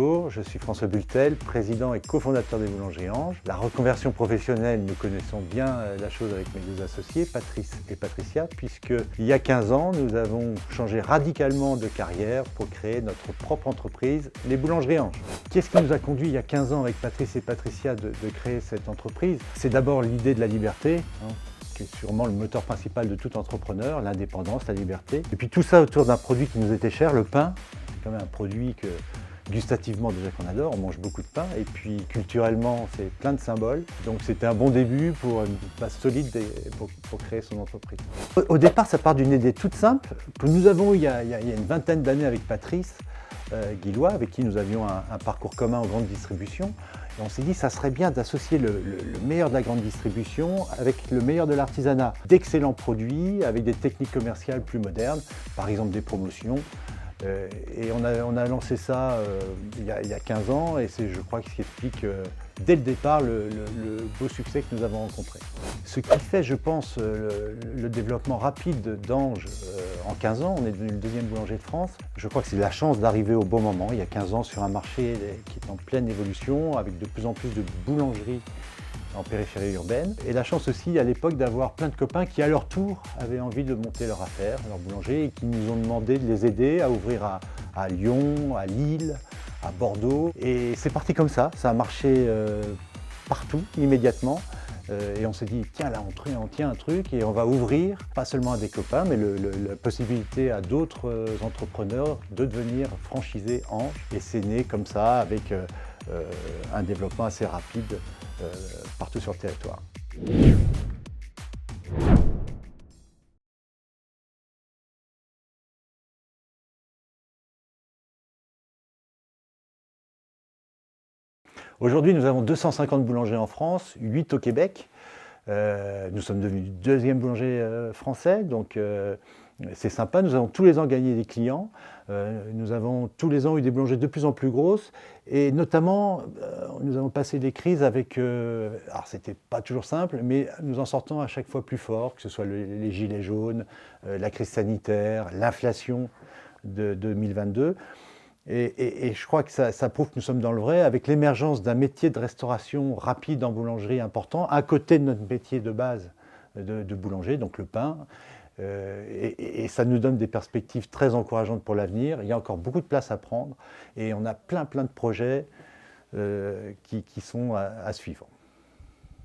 Bonjour, je suis François Bultel, président et cofondateur des Boulangeries Ange. La reconversion professionnelle, nous connaissons bien la chose avec mes deux associés, Patrice et Patricia, puisque il y a 15 ans, nous avons changé radicalement de carrière pour créer notre propre entreprise, les Boulangeries Ange. Qu'est-ce qui nous a conduit il y a 15 ans avec Patrice et Patricia de créer cette entreprise? C'est d'abord l'idée de la liberté, qui est sûrement le moteur principal de tout entrepreneur, l'indépendance, la liberté. Et puis tout ça autour d'un produit qui nous était cher, le pain. C'est quand même un produit que, gustativement déjà qu'on adore, on mange beaucoup de pain, et puis culturellement c'est plein de symboles. Donc c'était un bon début pour une base solide pour créer son entreprise. Au départ, ça part d'une idée toute simple que nous avons eu il y a une vingtaine d'années avec Patrice Guillois, avec qui nous avions un parcours commun en grande distribution. Et on s'est dit, ça serait bien d'associer le meilleur de la grande distribution avec le meilleur de l'artisanat. D'excellents produits, avec des techniques commerciales plus modernes, par exemple des promotions. Et on a lancé ça il y a 15 ans, et c'est, je crois, ce qui explique dès le départ le beau succès que nous avons rencontré. Ce qui fait, je pense, le développement rapide d'Ange en 15 ans, on est devenu le deuxième boulanger de France. Je crois que c'est la chance d'arriver au bon moment, il y a 15 ans, sur un marché qui est en pleine évolution, avec de plus en plus de boulangeries en périphérie urbaine. Et la chance aussi à l'époque d'avoir plein de copains qui à leur tour avaient envie de monter leur affaire, leur boulanger, et qui nous ont demandé de les aider à ouvrir à Lyon, à Lille, à Bordeaux. Et c'est parti comme ça a marché partout, immédiatement. Et on s'est dit, tiens là on tient un truc et on va ouvrir, pas seulement à des copains, mais la possibilité à d'autres entrepreneurs de devenir franchisés Ange. Et c'est né comme ça, avec un développement assez rapide partout sur le territoire. Aujourd'hui, nous avons 250 boulangers en France, 8 au Québec. Nous sommes devenus le deuxième boulanger français, donc c'est sympa. Nous avons tous les ans gagné des clients. Nous avons tous les ans eu des boulangers de plus en plus grosses, et notamment nous avons passé des crises avec, alors c'était pas toujours simple, mais nous en sortons à chaque fois plus fort, que ce soit les gilets jaunes, la crise sanitaire, l'inflation de 2022. Et je crois que ça prouve que nous sommes dans le vrai, avec l'émergence d'un métier de restauration rapide en boulangerie important, à côté de notre métier de base de boulanger, donc le pain. Et ça nous donne des perspectives très encourageantes pour l'avenir. Il y a encore beaucoup de place à prendre, et on a plein de projets qui sont à suivre.